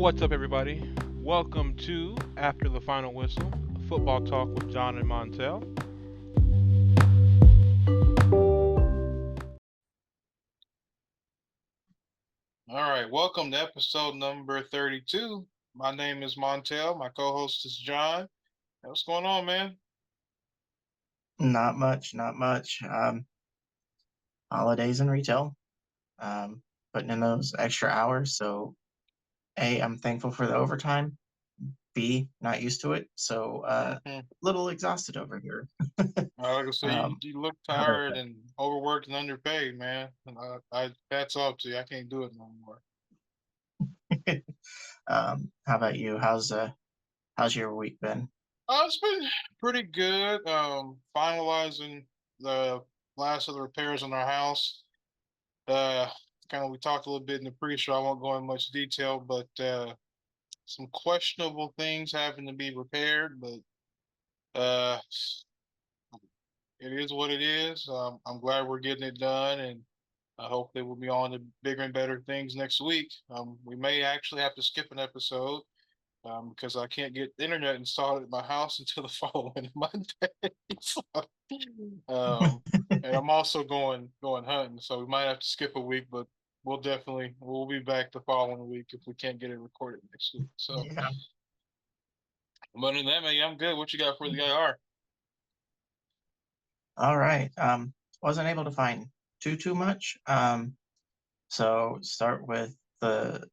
What's up, everybody? Welcome to After the Final Whistle, football talk with John and Montel. All right, welcome to episode number 32. My name is Montel. My co-host is John. Hey, what's going on, man? Not much, not much. Holidays in retail, putting in those extra hours. So, A, I'm thankful for the overtime. B, not used to it. So, Mm-hmm. little exhausted over here. Like I say, you, um, you look how about tired and overworked and underpaid, man. And I hats off to you. I can't do it no more. that? How about you? How's your week been? It's been pretty good. Finalizing the last of the repairs on our house. Uh, Kind of we talked a little bit in the pre-show. I won't go in much detail, but some questionable things having to be repaired, but uh it is what it is. I'm glad we're getting it done, and I hope that we'll be on to bigger and better things next week. We may actually have to skip an episode because I can't get the internet installed at my house until the following Monday. So, um, and I'm also going hunting, so we might have to skip a week, but we'll be back the following week if we can't get it recorded next week. So, Yeah. but other than that, man, yeah, I'm good. What you got for the IR? All right. Wasn't able to find too much. So start with the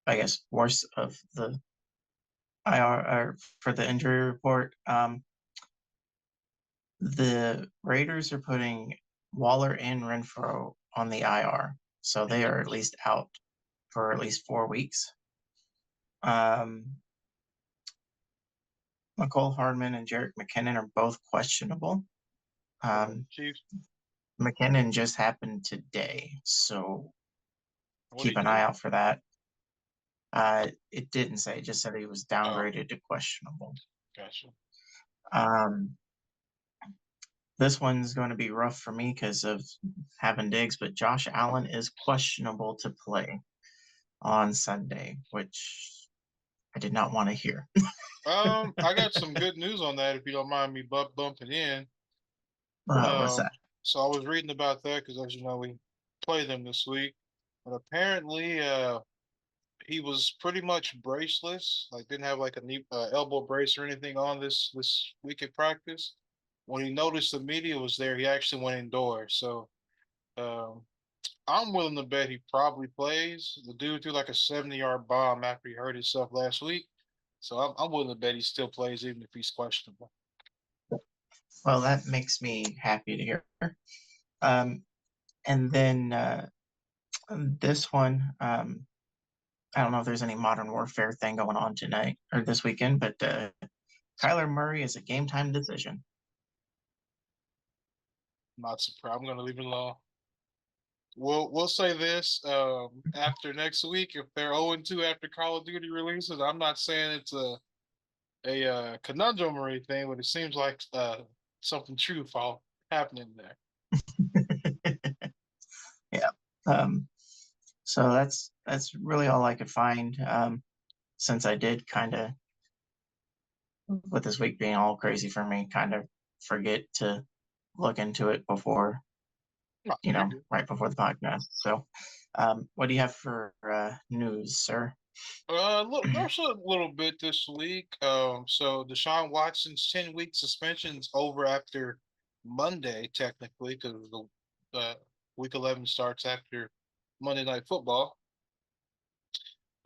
I guess worst of the IR or for the injury report. The Raiders are putting Waller and Renfro on the IR, so they are at least out for at least 4 weeks. Um, McCole Hardman and Jarek McKinnon are both questionable. Um, Chiefs. McKinnon just happened today, so What do keep you an eye do? out for that. It didn't say; it just said he was Oh, downgraded to questionable. gotcha. Um, this one's going to be rough for me because of having Diggs, but Josh Allen is questionable to play on Sunday, which I did not want to hear. I got some good news on that if you don't mind me bumping in. What's that? So I was reading about that because, as you know, we play them this week. But apparently, he was pretty much braceless, like didn't have like a knee, elbow brace or anything on this week at practice. When he noticed the media was there, he actually went indoors. So um, I'm willing to bet he probably plays. The dude threw like a 70-yard bomb after he hurt himself last week. So I'm willing to bet he still plays even if he's questionable. Well, that makes me happy to hear. Um, and then this one, I don't know if there's any Modern Warfare thing going on tonight or this weekend, but Kyler Murray is a game time decision. Not surprised. I'm gonna leave it alone. We'll say this after next week if they're 0-2 after Call of Duty releases. I'm not saying it's a conundrum or anything, but it seems like something true fall happening there. Yeah. Um, so that's really all I could find. Since I did kind of, with this week being all crazy for me, kind of forget to look into it before, No, you're good. right before the podcast. So, what do you have for news, sir? There's a little bit this week. So Deshaun Watson's 10-week suspension is over after Monday, technically, because the week 11 starts after Monday Night Football.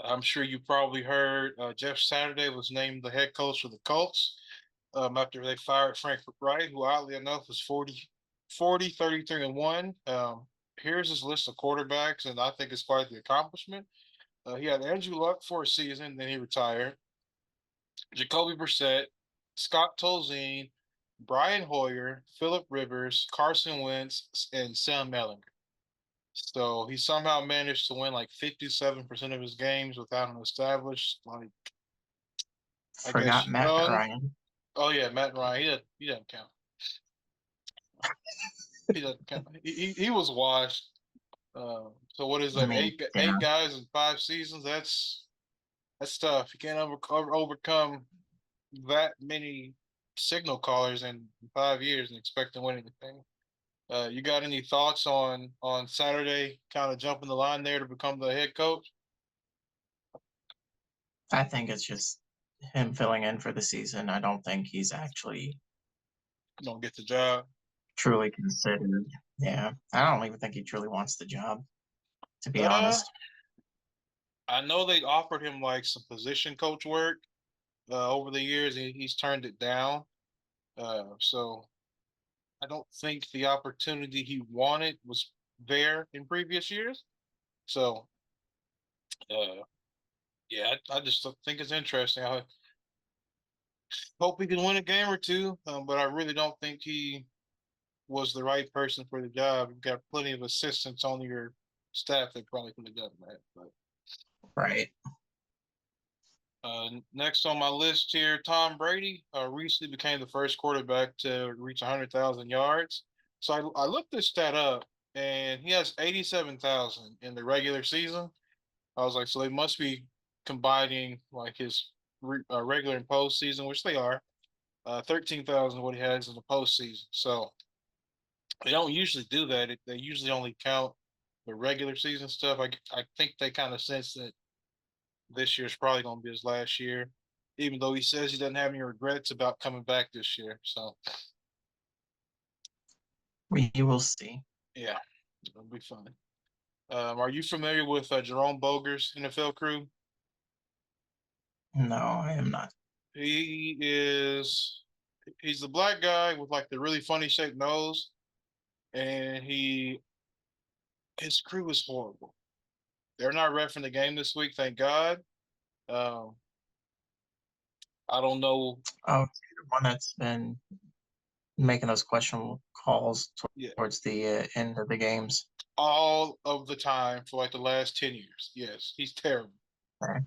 I'm sure you probably heard Jeff Saturday was named the head coach of the Colts after they fired Frank Wright, who oddly enough was 33 and 1. Here's his list of quarterbacks, and I think it's quite the accomplishment. He had Andrew Luck for a season, then he retired. Jacoby Brissett, Scott Tolzien, Brian Hoyer, Philip Rivers, Carson Wentz, and Sam Mellinger. So he somehow managed to win like 57% of his games without an established, like, I guess, Forgot Matt young. Ryan. Oh, yeah, Matt Ryan. He doesn't count. He doesn't count. He was washed. So what is I that? mean, Eight guys in 5 seasons. That's tough. You can't overcome that many signal callers in 5 years and expect to win anything. You got any thoughts on Saturday? Kind of jumping the line there to become the head coach. I think it's just him filling in for the season. I don't think he's actually Don't get the job. truly considered. Yeah, I don't even think he truly wants the job, to be Uh, honest. I know they offered him like some position coach work over the years, and he's turned it down. So I don't think the opportunity he wanted was there in previous years. So uh, yeah, I just think it's interesting. I hope he can win a game or two, but I really don't think he was the right person for the job. You've got plenty of assistants on your staff that probably could have done that. But Right. next on my list here, Tom Brady recently became the first quarterback to reach 100,000 yards. So I looked this stat up, and he has 87,000 in the regular season. I was like, so they must be combining like his regular and postseason, which they are. 13,000 what he has in the postseason. So they don't usually do that. They usually only count the regular season stuff. I think they kind of sense that this year's probably going to be his last year, even though he says he doesn't have any regrets about coming back this year. So We will see. yeah, it'll be fun. Are you familiar with Jerome Boger's NFL crew? No, I am not. He is he's the black guy with like the really funny shaped nose, and his crew is horrible. They're not refing the game this week, thank God. Um, I don't know. Oh, the one that's been making those questionable calls Yeah, towards the end of the games. all of the time for like the last 10 years. Yes, he's terrible. Okay.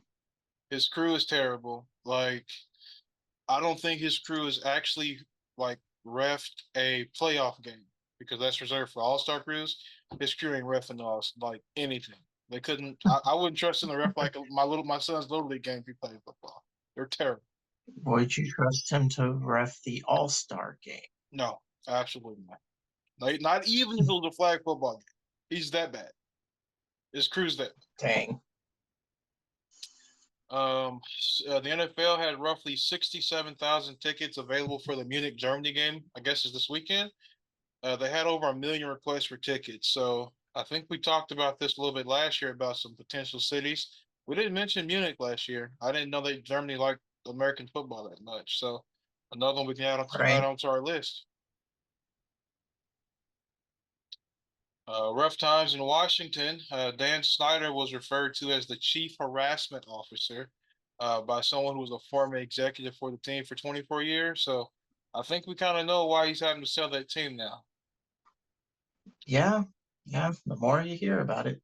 His crew is terrible. Like I don't think his crew is actually like refed a playoff game because that's reserved for all star crews. His crew ain't refing us like anything. They couldn't. I wouldn't trust in the ref like my son's little league game if he played football. They're terrible. Would you trust him to ref the All Star game? No, absolutely not. Not even if it was a flag football game. He's that bad. His crew's that. Dang. The NFL had roughly 67,000 tickets available for the Munich Germany game. I guess is this weekend. They had over 1 million requests for tickets. So I think we talked about this a little bit last year about some potential cities. We didn't mention Munich last year. I didn't know that Germany liked American football that much. So another one we can add Right. onto our list. Rough times in Washington. Dan Snyder was referred to as the chief harassment officer by someone who was a former executive for the team for 24 years. So I think we kind of know why he's having to sell that team now. Yeah. Yeah. The more you hear about it.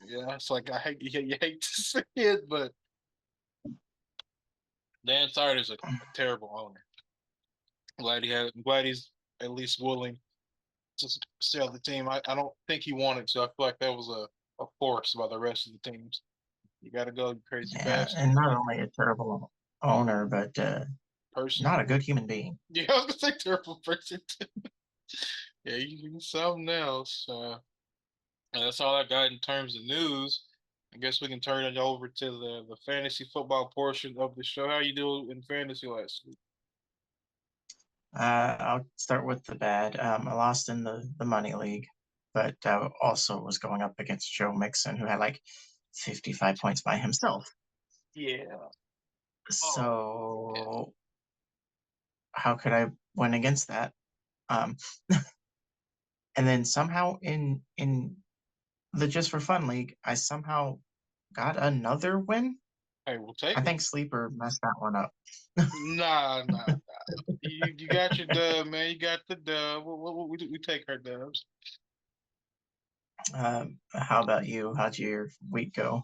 Yeah, it's like you hate to see it, but Dan Snyder is a terrible owner. I'm glad he's at least willing to sell the team. I don't think he wanted to. I feel like that was a force by the rest of the teams. You got to go, you crazy Yeah. bastard. And not only a terrible owner, but Person. not a good human being. Yeah, I was gonna say terrible person too. Yeah, you can something else. And that's all I got in terms of news. I guess we can turn it over to the fantasy football portion of the show. How you do in fantasy last week? I'll start with the bad. I lost in the money league, but also was going up against Joe Mixon, who had like 55 points by himself. Yeah. Oh, yeah. So how could I win against that? Um, and then somehow in the Just for Fun league, I somehow got another win. Hey, we'll I take it. think Sleeper messed that one up. Nah. You got your dub, man. You got the dub. We take our dubs. How about you? How'd your week go?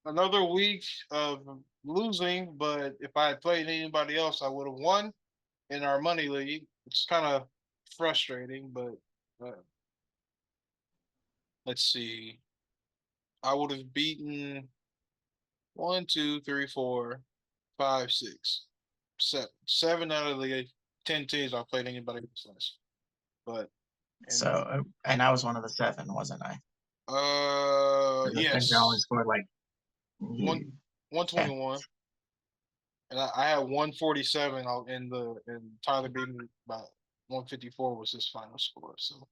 Another week of losing, but if I had played anybody else, I would have won in our money league. It's kind of frustrating, but uh, let's see. I would have beaten 1, 2, 3, 4, 5, 6, 7. 7 out of the 10 teams I played anybody this last. But So, and and I was one of the 7, wasn't I? I think I only yes, scored like one you. Yeah, 121, and I had 147 in and Tyler beat me by 154 was his final score. So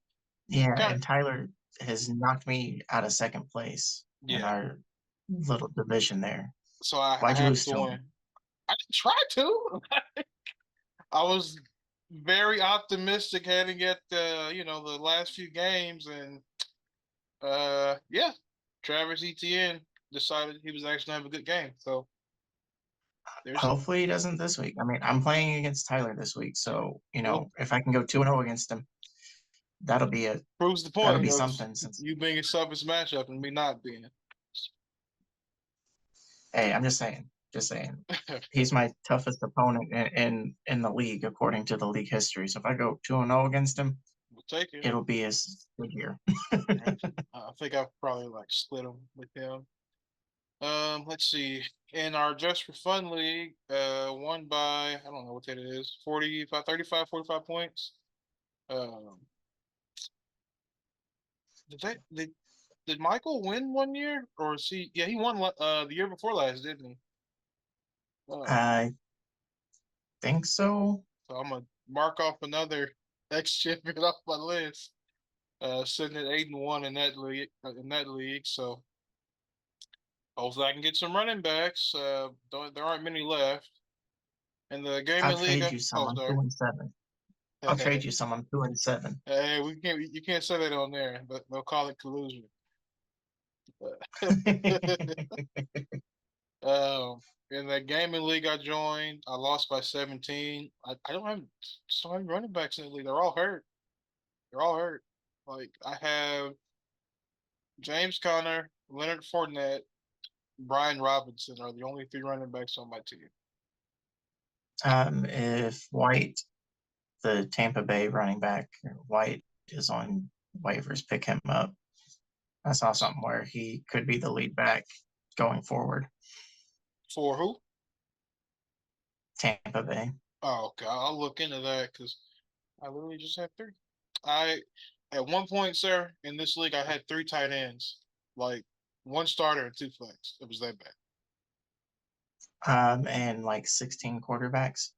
yeah, kind of and Tyler has knocked me out of second place in yeah. our little division there. So I Why'd you have lose to to win. him? I didn't try to. I was very optimistic heading at the last few games, and yeah, Travis Etienne decided he was actually gonna have a good game. So there's Hopefully he doesn't this week. I mean, I'm playing against Tyler this week, so well if I can go 2-0 against him, that'll be a proves the that'll point be of something. Since you being a toughest matchup and me not being. hey, I'm just saying, he's my toughest opponent in the league according to the league history. So if I go 2-0 against him, We'll take it. it'll be his good year. I think I've probably like split him with him. Let's see. In our Just for Fun league, won by I don't know what that is, 45, 35, 45 points. Um, did Michael win one year or is he? Yeah, he won the year before last, didn't he? I think so. So I'm gonna mark off another ex champion off my list. Sitting at 8-1 in that league. So hopefully I can get some running backs. There aren't many left. In the I'll gaming league, trade you some. oh I'm sorry. 2-7. I'll trade you some. I'm 2-7. Hey, you can't say that on there, but they'll call it collusion. um, in the gaming league I joined, I lost by 17. I don't have so many running backs in the league. They're all hurt. They're all hurt. Like I have James Conner, Leonard Fournette, Brian Robinson are the only 3 running backs on my team. If White, the Tampa Bay running back, White is on waivers, pick him up. I saw something where he could be the lead back going forward. For who? Tampa Bay. Oh, okay. I'll look into that because I literally just had 3. I At one point, sir, in this league, I had 3 tight ends, like 1 starter and 2 flex. It was that bad. And like 16 quarterbacks.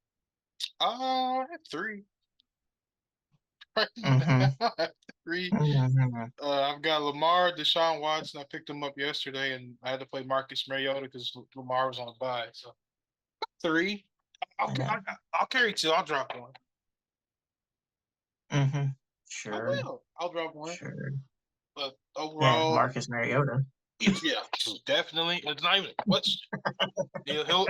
I had 3. Right Mm-hmm. now, I have 3. Mm-hmm. I've got Lamar, Deshaun Watson. I picked him up yesterday, and I had to play Marcus Mariota because Lamar was on a bye. So 3. I'll, Yeah. I'll carry 2. I'll drop 1. Mm-hmm. I Sure. will. I'll drop 1. Sure. But Yeah, overall, Marcus Mariota. yeah, definitely. It's not even a question. He'll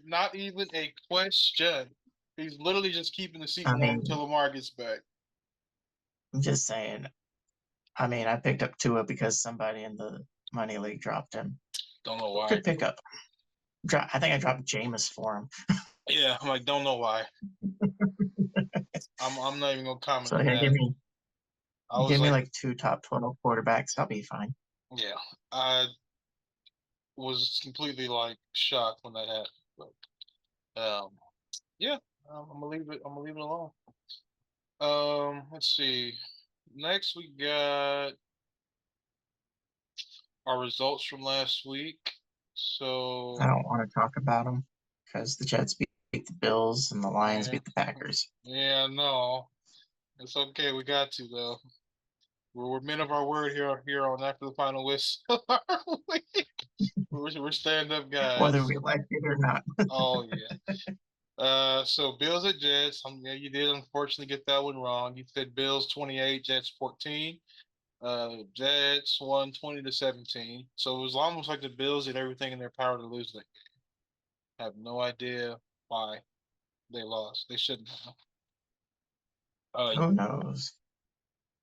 not even a question. He's literally just keeping the seat I warm mean, until Lamar gets back. I'm just saying. I mean, I picked up Tua because somebody in the money league dropped him. Don't know why. Good pickup. I think I dropped Jameis for him. Yeah, I'm like, don't know why. I'm not even gonna comment So on here, that. I was give me like, like 2 top 12 quarterbacks. I'll be fine. yeah, I was completely like shocked when that happened. But yeah, I'm gonna leave it. I'm gonna leave it alone. Let's see. Next we got our results from last week. I So don't want to talk about them because the Jets beat the Bills and the Lions yeah, beat the Packers. yeah, no, it's okay. We got to though. We're men of our word here on after the final whistle. We're stand up Whether guys. we like it or not. Oh yeah. So Bills at Jets. Yeah, you did unfortunately get that one wrong. You said Bills 28, Jets 14. Jets won 20-17. So it was almost like the Bills did everything in their power to lose that game. I have no idea why they lost. They shouldn't have. Who knows?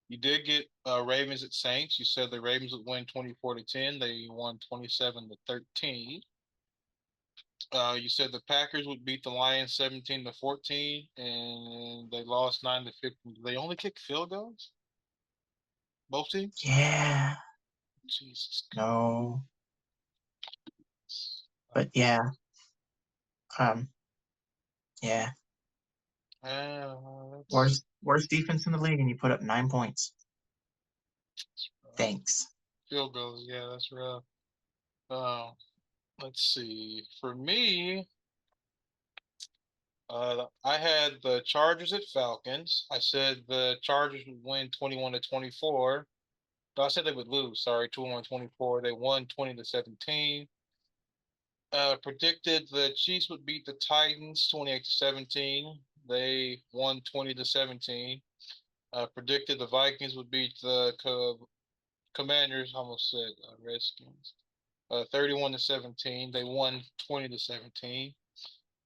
You did get Ravens at Saints. You said the Ravens would win 24-10. They won 27-13. You said the Packers would beat the Lions 17-14, and they lost 9-15. They only kick field goals. Both teams. Yeah. Jesus. No. But yeah, um, yeah, That's worst defense in the league, and you put up 9 points. Thanks. field goals. Yeah, that's rough. Um, let's see. For me, I had the Chargers at Falcons. I said the Chargers would win 21-24. No, I said they would lose. Sorry, 21-24. They won 20-17. Predicted the Chiefs would beat the Titans 28-17. They won 20-17. Predicted the Vikings would beat the Commanders. Almost said Redskins. 31-17. They won 20-17.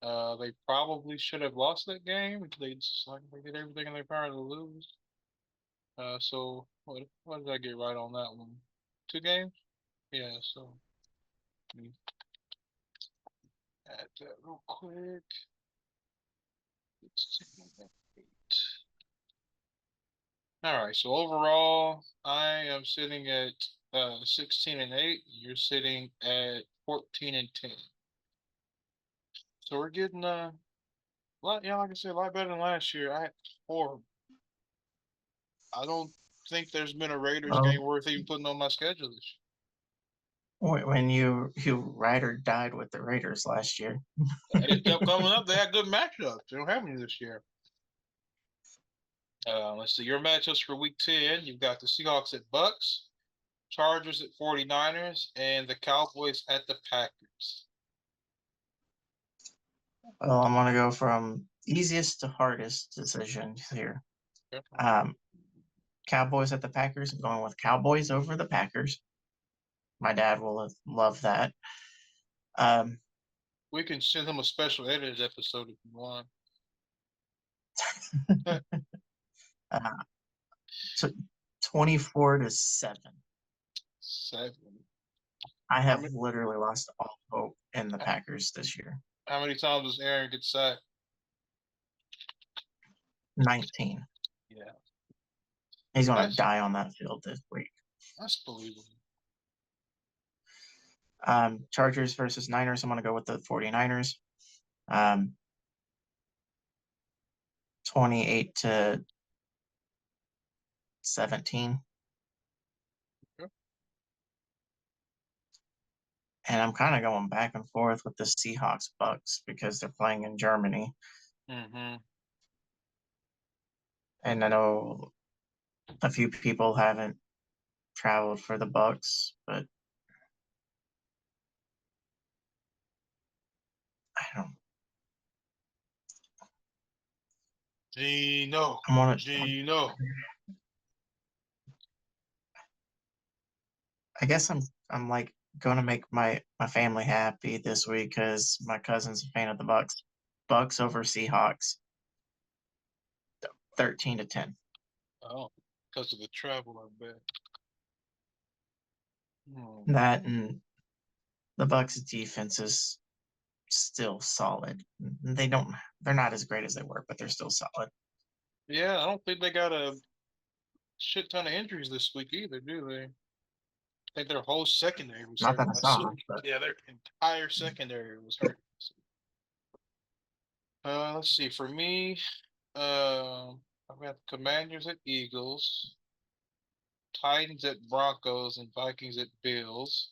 They probably should have lost that game. They just like they did everything in their power to lose. So what did I get right on that one? 2 games? Yeah. So let me add that real quick. It's 8. All right. So overall, I am sitting at 16-8. You're sitting at 14-10. So we're getting lot, yeah, like I said, a lot better than last year. I had 4. I don't think there's been a Raiders Well, game worth even putting on my schedule this when you ride or died with the Raiders last year. year. It kept coming up. They had good matchups. They don't have any this year. Let's see your matchups for Week 10. You've got the Seahawks at Bucks, Chargers at 49ers, and the Cowboys at the Packers. Well, I'm gonna go from easiest to hardest decision here. Okay. Cowboys at the Packers. I'm going with Cowboys over the Packers. My dad will love that. Um, We can send him a special edited episode if you want. uh, 24-7. 7. I How have many, literally lost all hope in the Packers this year. how many times does Aaron get sacked? 19. Yeah, He's going to that's die on that field this week. that's believable. Chargers versus Niners. I'm going to go with the 49ers. 28-17. Okay. And I'm kind of going back and forth with the Seahawks Bucks because they're playing in Germany. Mm-hmm. And I know a few people haven't traveled for the Bucks, but I don't. Gino. I'm on it. Gino. I guess I'm like going to make my family happy this week because my cousin's a fan of the Bucks. Bucks over Seahawks, 13-10. Oh, because of the travel, I bet. Hmm. That and the Bucks defense is still solid. They're not as great as they were, but they're still solid. Yeah, I don't think they got a shit ton of injuries this week either, do they? I think their whole secondary was Not hurt that I last saw, week. but Yeah, their entire secondary was hurt. Let's see. For me, I've got the Commanders at Eagles, Titans at Broncos, and Vikings at Bills.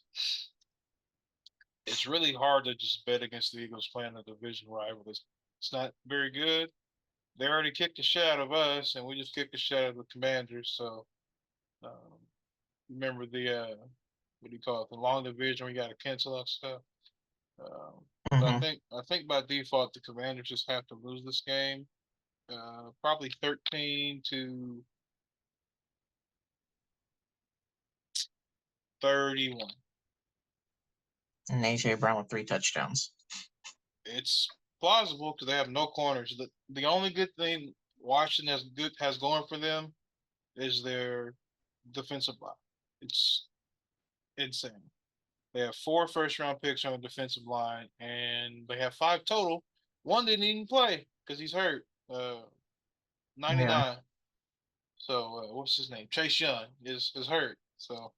It's really hard to just bet against the Eagles playing a division rival. It's not very good. They already kicked the shit out of us, and we just kicked the shit out of the Commanders. So, um, remember the what do you call it? The long division. We got to cancel out stuff. But mm-hmm. I think by default the Commanders just have to lose this game. Probably 13-31. And AJ Brown with 3 touchdowns. It's plausible because they have no corners. The only good thing Washington has going for them is their defensive line. It's insane. They have 4 first-round picks on the defensive line, and they have 5 total. One didn't even play because he's hurt. Yeah. 99. So what's his name? Chase Young is hurt. So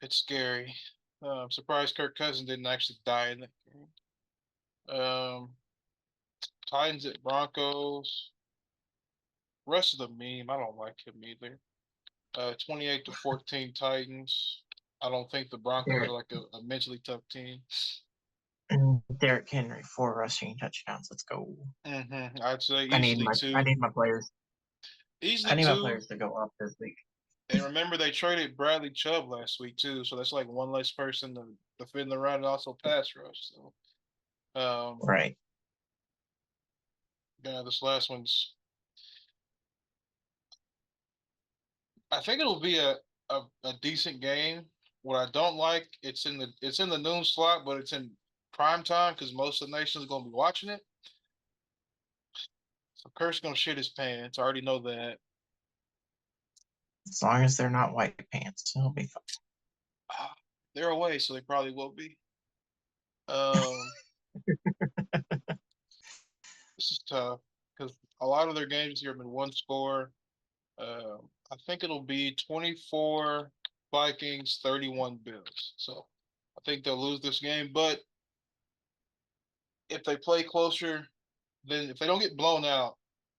it's scary. I'm surprised Kirk Cousins didn't actually die in that game. Titans at Broncos. Rest of the meme, I don't like him either. 28-14 Titans. I don't think the Broncos are Derrick, like a mentally tough team. Derrick Henry, 4 rushing touchdowns. Let's go. I'd say I need easily my I two. need my players. I Easily need my two. players to go up this week. And remember, they traded Bradley Chubb last week too, so that's like one less person to defend the run and also pass rush. So, Right. yeah, this last one's. I think it'll be a decent game. What I don't like, it's in the noon slot, but it's in prime time because most of the nation's going to be watching it. So Kurt's going to shit his pants. I already know that. As long as they're not white pants, it'll be fine. They're away, so they probably will be. Um, this is tough because a lot of their games here have been one score. I think it'll be 24 Vikings, 31 Bills. So I think they'll lose this game. But if they play closer, then if they don't get blown out,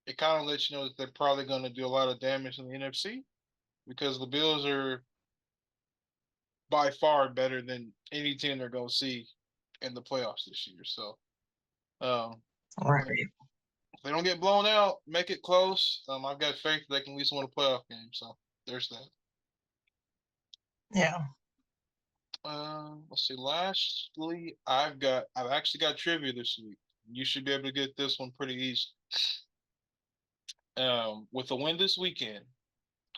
it kind of lets you know that they're probably going to do a lot of damage in the NFC because the Bills are by far better than any team they're going to see in the playoffs this year. So Right. if they don't get blown out, make it close. I've got faith they can at least win a playoff game. So there's that. Yeah. Let's see. Lastly, I've actually got trivia this week. You should be able to get this one pretty easy. With a win this weekend,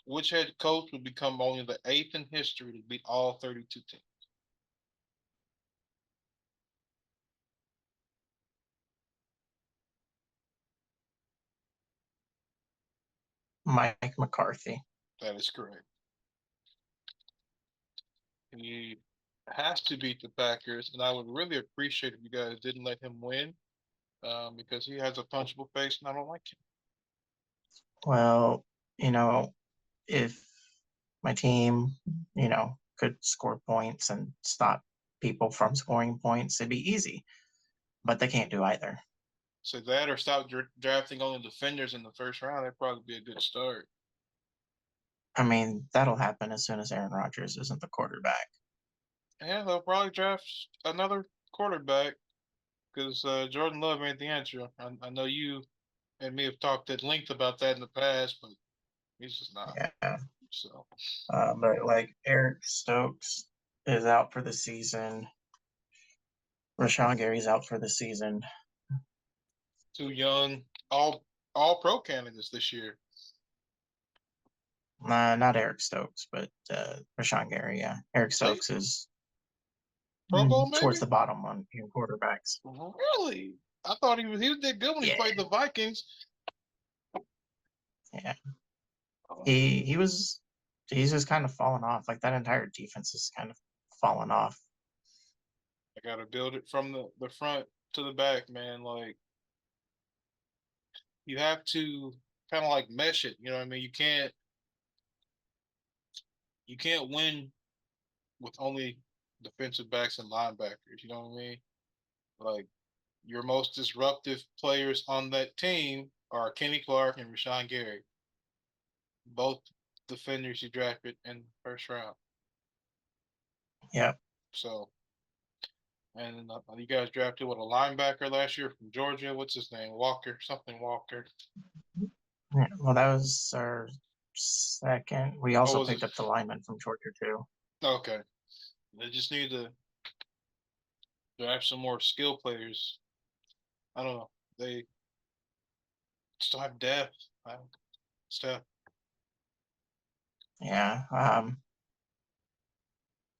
which head coach would become only the 8th in history to beat all 32 teams? Mike McCarthy. That is correct. He has to beat the Packers, and I would really appreciate if you guys didn't let him win, because he has a punchable face, and I don't like him. Well, if my team, could score points and stop people from scoring points, it'd be easy. But they can't do either. So that or stop drafting only defenders in the first round. That'd probably be a good start. I mean, that'll happen as soon as Aaron Rodgers isn't the quarterback. Yeah, they'll probably draft another quarterback because Jordan Love ain't the answer. I know you and me have talked at length about that in the past, but he's just not. Yeah. So, But like Eric Stokes is out for the season. Rashawn Gary's out for the season. too young. All pro candidates this year. Not Eric Stokes, but Rashawn Gary. Yeah, Eric Stokes is Pro Bowl towards maybe. the bottom on quarterbacks. Really? I thought he did good when he played the Vikings. Yeah, he's just kind of fallen off. Like that entire defense is kind of fallen off. I gotta build it from the front to the back, man. Like you have to kind of like mesh it. You know what I mean? You can't win with only defensive backs and linebackers. You know what I mean? Like your most disruptive players on that team are Kenny Clark and Rashawn Gary, both defenders you drafted in the first round. Yeah. So, and you guys drafted what a linebacker last year from Georgia. What's his name? Walker, something Walker. Yeah, well, that was our second. We also was picked it? up the lineman from Georgia too. Okay, they just need to draft some more skill players. I don't know. They still have depth. Stuff. Yeah.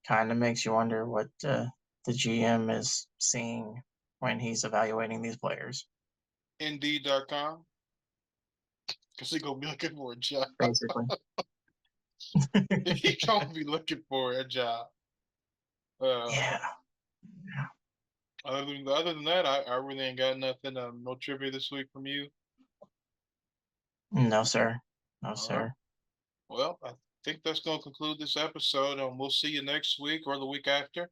Kind of makes you wonder what the GM is seeing when he's evaluating these players. Indeed.com. Because he's going to be looking for a job. Basically. He's going to be looking for a job. Yeah. Other than that, I really ain't got nothing. No trivia this week from you. No, sir. No, All sir. right. Well, think that's going to conclude this episode. We'll see you next week or the week after.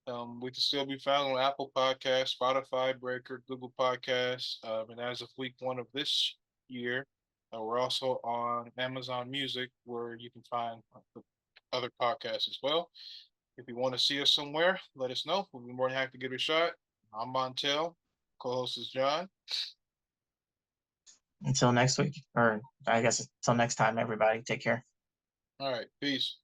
We can still be found on Apple Podcasts, Spotify, Breaker, Google Podcasts, and as of week 1 of this year, we're also on Amazon Music, where you can find the other podcasts as well. If you want to see us somewhere, let us know. We'll be more than happy to give it a shot. I'm Montel. Co-host is John. Until next week, or I guess until next time, everybody, take care. All right, peace.